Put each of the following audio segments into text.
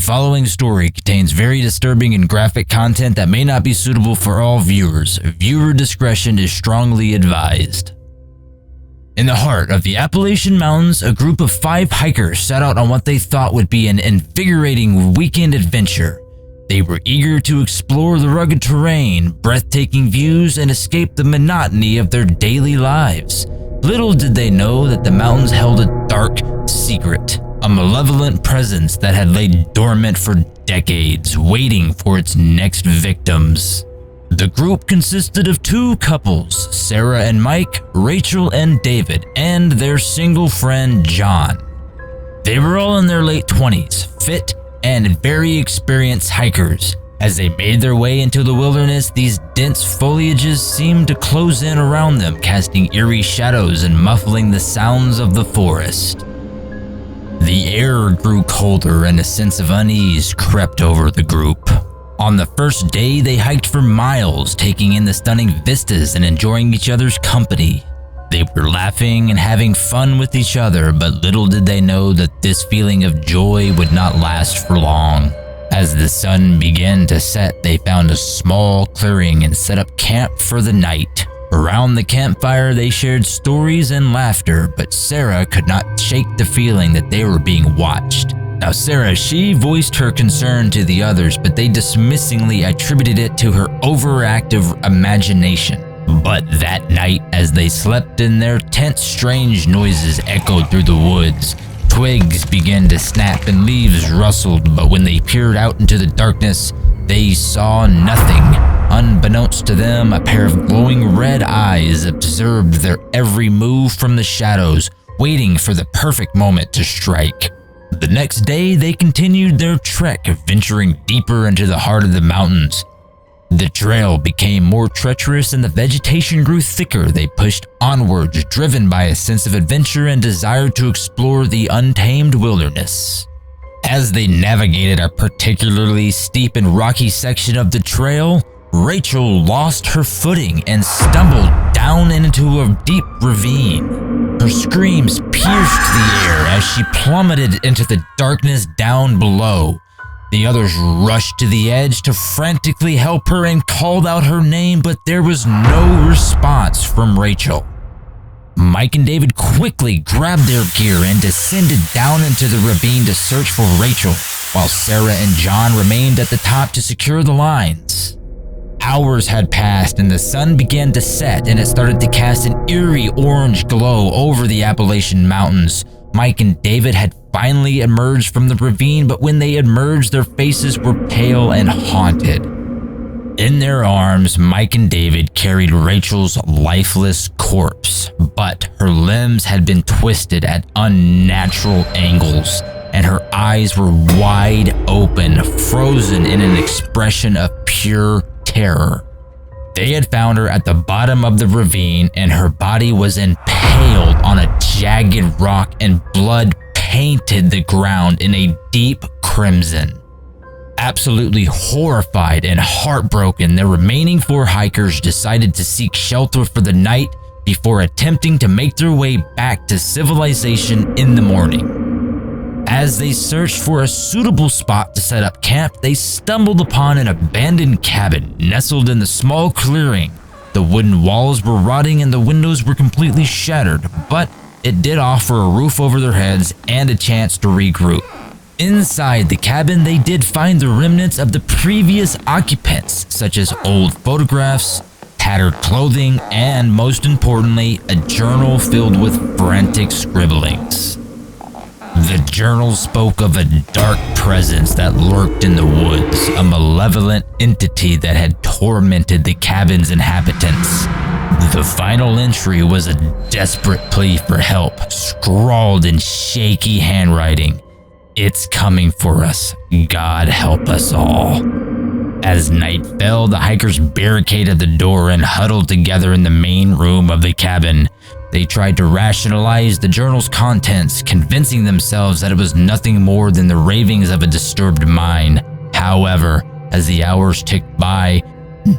following story contains very disturbing and graphic content that may not be suitable for all viewers. Viewer discretion is strongly advised. In the heart of the Appalachian Mountains, a group of 5 hikers set out on what they thought would be an invigorating weekend adventure. They were eager to explore the rugged terrain, breathtaking views, and escape the monotony of their daily lives. Little did they know that the mountains held a dark secret, a malevolent presence that had laid dormant for decades, waiting for its next victims. The group consisted of 2 couples, Sarah and Mike, Rachel and David, and their single friend, John. They were all in their late 20s, fit and very experienced hikers. As they made their way into the wilderness, these dense foliages seemed to close in around them, casting eerie shadows and muffling the sounds of the forest. The air grew colder and a sense of unease crept over the group. On the first day, they hiked for miles, taking in the stunning vistas and enjoying each other's company. They were laughing and having fun with each other, but little did they know that this feeling of joy would not last for long. As the sun began to set, they found a small clearing and set up camp for the night. Around the campfire, they shared stories and laughter, but Sarah could not shake the feeling that they were being watched. Now Sarah, she voiced her concern to the others, but they dismissingly attributed it to her overactive imagination. But that night, as they slept in their tent, strange noises echoed through the woods. Twigs began to snap and leaves rustled, but when they peered out into the darkness, they saw nothing. Unbeknownst to them, a pair of glowing red eyes observed their every move from the shadows, waiting for the perfect moment to strike. The next day, they continued their trek, venturing deeper into the heart of the mountains. The trail became more treacherous and the vegetation grew thicker. They pushed onwards, driven by a sense of adventure and desire to explore the untamed wilderness. As they navigated a particularly steep and rocky section of the trail, Rachel lost her footing and stumbled down into a deep ravine. Her screams pierced the air as she plummeted into the darkness down below. The others rushed to the edge to frantically help her and called out her name, but there was no response from Rachel. Mike and David quickly grabbed their gear and descended down into the ravine to search for Rachel, while Sarah and John remained at the top to secure the lines. Hours had passed and the sun began to set, and it started to cast an eerie orange glow over the Appalachian Mountains. Mike and David had finally emerged from the ravine, but when they emerged, their faces were pale and haunted. In their arms, Mike and David carried Rachel's lifeless corpse, but her limbs had been twisted at unnatural angles, and her eyes were wide open, frozen in an expression of pure terror. They had found her at the bottom of the ravine, and her body was impaled on a jagged rock, and blood painted the ground in a deep crimson. Absolutely horrified and heartbroken, the remaining 4 hikers decided to seek shelter for the night before attempting to make their way back to civilization in the morning. As they searched for a suitable spot to set up camp, they stumbled upon an abandoned cabin nestled in the small clearing. The wooden walls were rotting and the windows were completely shattered, but it did offer a roof over their heads and a chance to regroup. Inside the cabin, they did find the remnants of the previous occupants, such as old photographs, tattered clothing, and most importantly, a journal filled with frantic scribblings. The journal spoke of a dark presence that lurked in the woods, a malevolent entity that had tormented the cabin's inhabitants. The final entry was a desperate plea for help, scrawled in shaky handwriting. "It's coming for us. God help us all." As night fell, the hikers barricaded the door and huddled together in the main room of the cabin. They tried to rationalize the journal's contents, convincing themselves that it was nothing more than the ravings of a disturbed mind. However, as the hours ticked by,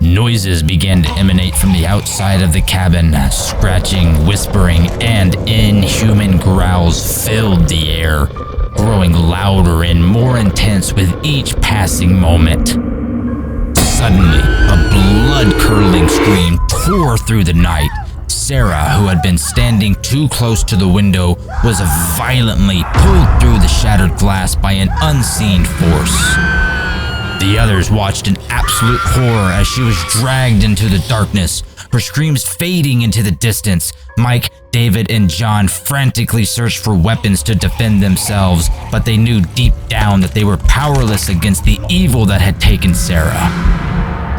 noises began to emanate from the outside of the cabin. Scratching, whispering, and inhuman growls filled the air. growing louder and more intense with each passing moment. Suddenly, a blood-curdling scream tore through the night. Sarah, who had been standing too close to the window, was violently pulled through the shattered glass by an unseen force. The others watched in absolute horror as she was dragged into the darkness, her screams fading into the distance. Mike, David, and John frantically searched for weapons to defend themselves, but they knew deep down that they were powerless against the evil that had taken Sarah.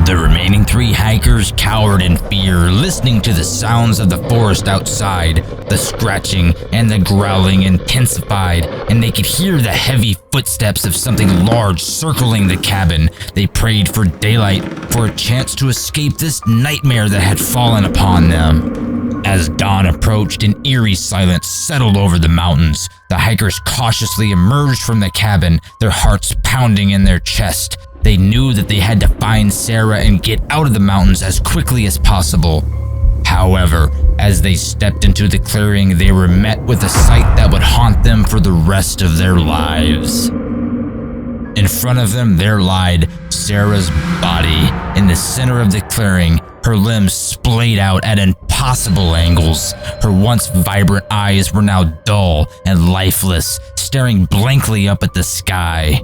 The remaining 3 hikers cowered in fear, listening to the sounds of the forest outside. The scratching and the growling intensified, and they could hear the heavy footsteps of something large circling the cabin. They prayed for daylight, for a chance to escape this nightmare that had fallen upon them. As dawn approached, an eerie silence settled over the mountains. The hikers cautiously emerged from the cabin, their hearts pounding in their chest. They knew that they had to find Sarah and get out of the mountains as quickly as possible. However, as they stepped into the clearing, they were met with a sight that would haunt them for the rest of their lives. In front of them, there lied Sarah's body. In the center of the clearing, her limbs splayed out at impossible angles. Her once vibrant eyes were now dull and lifeless, staring blankly up at the sky.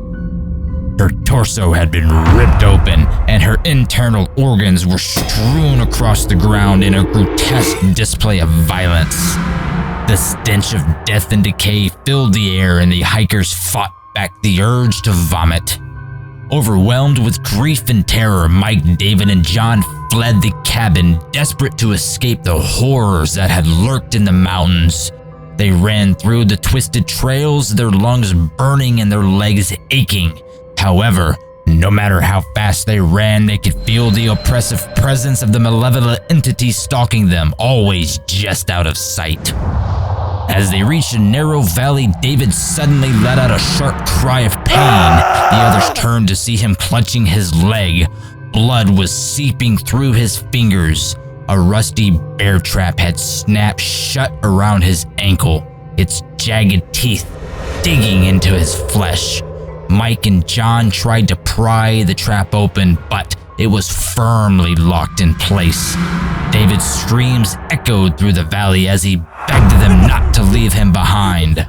Her torso had been ripped open, and her internal organs were strewn across the ground in a grotesque display of violence. The stench of death and decay filled the air, and the hikers fought back the urge to vomit. Overwhelmed with grief and terror, Mike, David, and John fled the cabin, desperate to escape the horrors that had lurked in the mountains. They ran through the twisted trails, their lungs burning and their legs aching. However, no matter how fast they ran, they could feel the oppressive presence of the malevolent entity stalking them, always just out of sight. As they reached a narrow valley, David suddenly let out a sharp cry of pain. The others turned to see him clutching his leg. Blood was seeping through his fingers. A rusty bear trap had snapped shut around his ankle, its jagged teeth digging into his flesh. Mike and John tried to pry the trap open, but it was firmly locked in place. David's screams echoed through the valley as he begged them not to leave him behind.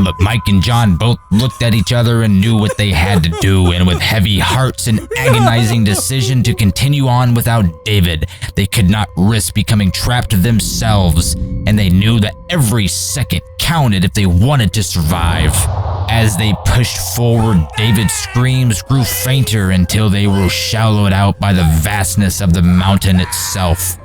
But Mike and John both looked at each other and knew what they had to do, and with heavy hearts and agonizing decision to continue on without David, they could not risk becoming trapped themselves, and they knew that every second counted if they wanted to survive. As they pushed forward, David's screams grew fainter until they were shallowed out by the vastness of the mountain itself.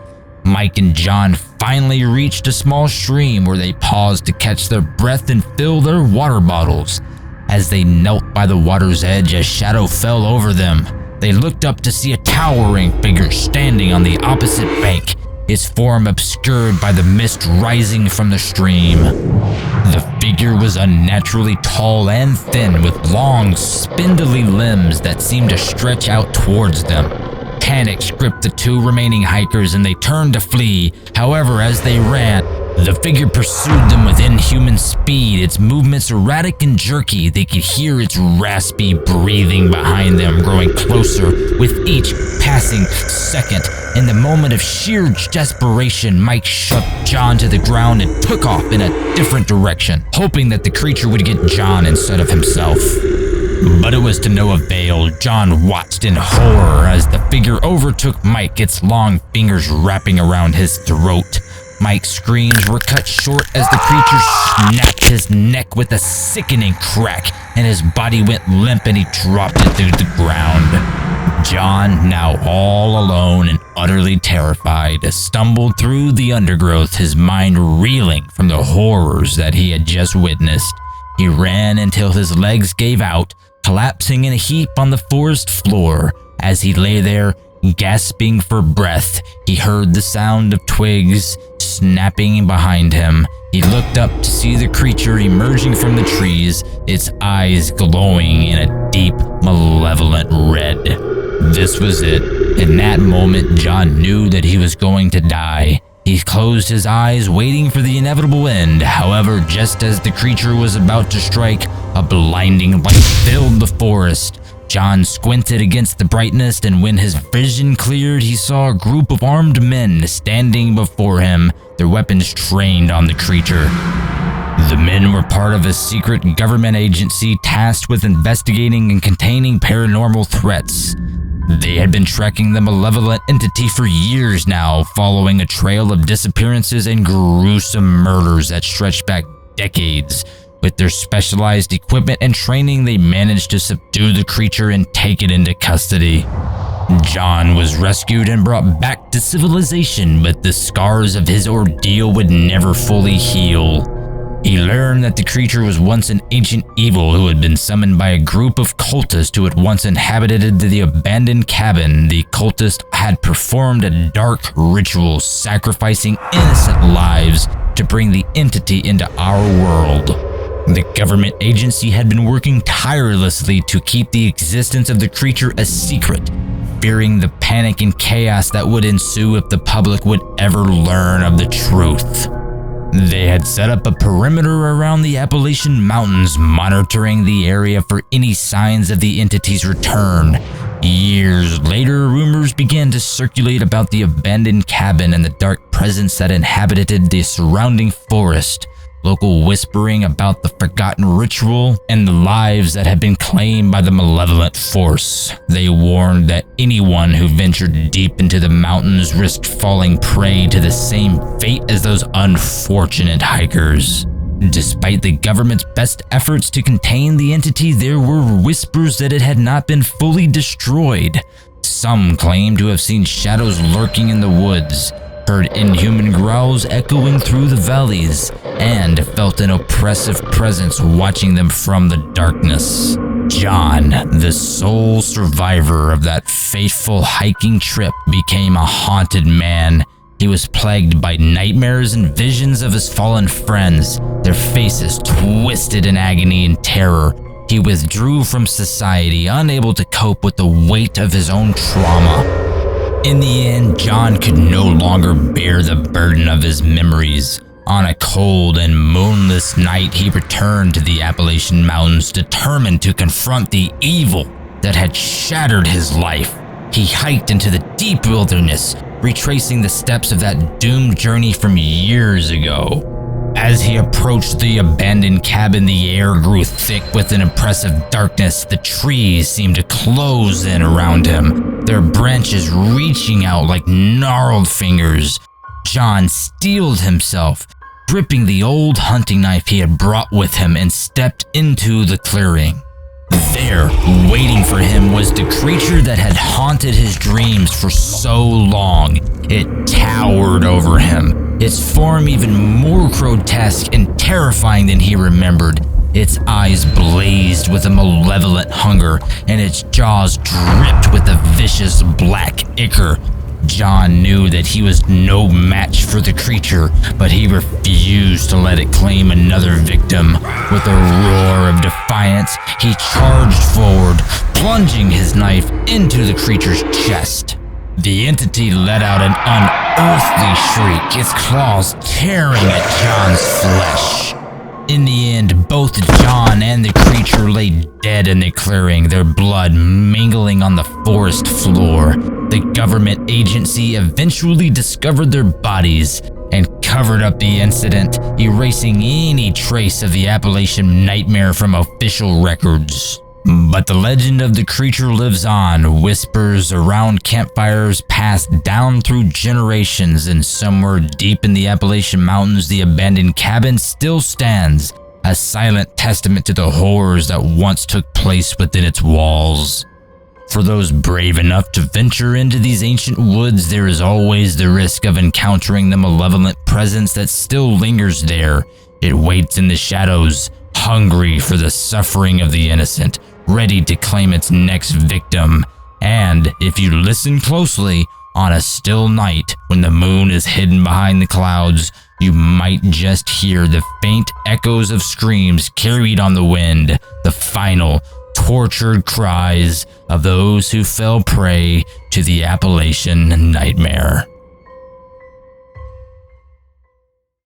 Mike and John finally reached a small stream where they paused to catch their breath and fill their water bottles. As they knelt by the water's edge, a shadow fell over them. They looked up to see a towering figure standing on the opposite bank, its form obscured by the mist rising from the stream. The figure was unnaturally tall and thin, with long, spindly limbs that seemed to stretch out towards them. Panic gripped the 2 remaining hikers and they turned to flee. However, as they ran, the figure pursued them with inhuman speed, its movements erratic and jerky. They could hear its raspy breathing behind them, growing closer with each passing second. In the moment of sheer desperation, Mike shoved John to the ground and took off in a different direction, hoping that the creature would get John instead of himself. But it was to no avail. John watched in horror as the figure overtook Mike, its long fingers wrapping around his throat. Mike's screams were cut short as the creature snapped his neck with a sickening crack, and his body went limp and he dropped it to the ground. John, now all alone and utterly terrified, stumbled through the undergrowth, his mind reeling from the horrors that he had just witnessed. He ran until his legs gave out, collapsing in a heap on the forest floor. As he lay there, gasping for breath, he heard the sound of twigs snapping behind him. He looked up to see the creature emerging from the trees, its eyes glowing in a deep, malevolent red. This was it. In that moment, John knew that he was going to die. He closed his eyes, waiting for the inevitable end. However, just as the creature was about to strike, a blinding light filled the forest. John squinted against the brightness, and when his vision cleared, he saw a group of armed men standing before him, their weapons trained on the creature. The men were part of a secret government agency tasked with investigating and containing paranormal threats. They had been tracking the malevolent entity for years now, following a trail of disappearances and gruesome murders that stretched back decades. With their specialized equipment and training, they managed to subdue the creature and take it into custody. John was rescued and brought back to civilization, but the scars of his ordeal would never fully heal. He learned that the creature was once an ancient evil who had been summoned by a group of cultists who had once inhabited the abandoned cabin. The cultists had performed a dark ritual, sacrificing innocent lives to bring the entity into our world. The government agency had been working tirelessly to keep the existence of the creature a secret, fearing the panic and chaos that would ensue if the public would ever learn of the truth. They had set up a perimeter around the Appalachian Mountains, monitoring the area for any signs of the entity's return. Years later, rumors began to circulate about the abandoned cabin and the dark presence that inhabited the surrounding forest. Local whispering about the forgotten ritual and the lives that had been claimed by the malevolent force. They warned that anyone who ventured deep into the mountains risked falling prey to the same fate as those unfortunate hikers. Despite the government's best efforts to contain the entity, there were whispers that it had not been fully destroyed. Some claimed to have seen shadows lurking in the woods, heard inhuman growls echoing through the valleys, and felt an oppressive presence watching them from the darkness. John, the sole survivor of that fateful hiking trip, became a haunted man. He was plagued by nightmares and visions of his fallen friends, their faces twisted in agony and terror. He withdrew from society, unable to cope with the weight of his own trauma. In the end, John could no longer bear the burden of his memories. On a cold and moonless night, he returned to the Appalachian Mountains, determined to confront the evil that had shattered his life. He hiked into the deep wilderness, retracing the steps of that doomed journey from years ago. As he approached the abandoned cabin, the air grew thick with an oppressive darkness. The trees seemed to close in around him, their branches reaching out like gnarled fingers. John steeled himself, gripping the old hunting knife he had brought with him, and stepped into the clearing. There, waiting for him, was the creature that had haunted his dreams for so long. It towered over him, its form even more grotesque and terrifying than he remembered. Its eyes blazed with a malevolent hunger, and its jaws dripped with a vicious black ichor. John knew that he was no match for the creature, but he refused to let it claim another victim. With a roar of defiance, he charged forward, plunging his knife into the creature's chest. The entity let out an unearthly shriek, its claws tearing at John's flesh. In the end, both John and the creature lay dead in the clearing, their blood mingling on the forest floor. The government agency eventually discovered their bodies and covered up the incident, erasing any trace of the Appalachian nightmare from official records. But the legend of the creature lives on. Whispers around campfires passed down through generations, and somewhere deep in the Appalachian Mountains, the abandoned cabin still stands, a silent testament to the horrors that once took place within its walls. For those brave enough to venture into these ancient woods, there is always the risk of encountering the malevolent presence that still lingers there. It waits in the shadows, hungry for the suffering of the innocent, ready to claim its next victim. And if you listen closely, on a still night when the moon is hidden behind the clouds, you might just hear the faint echoes of screams carried on the wind, the final, tortured cries of those who fell prey to the Appalachian nightmare.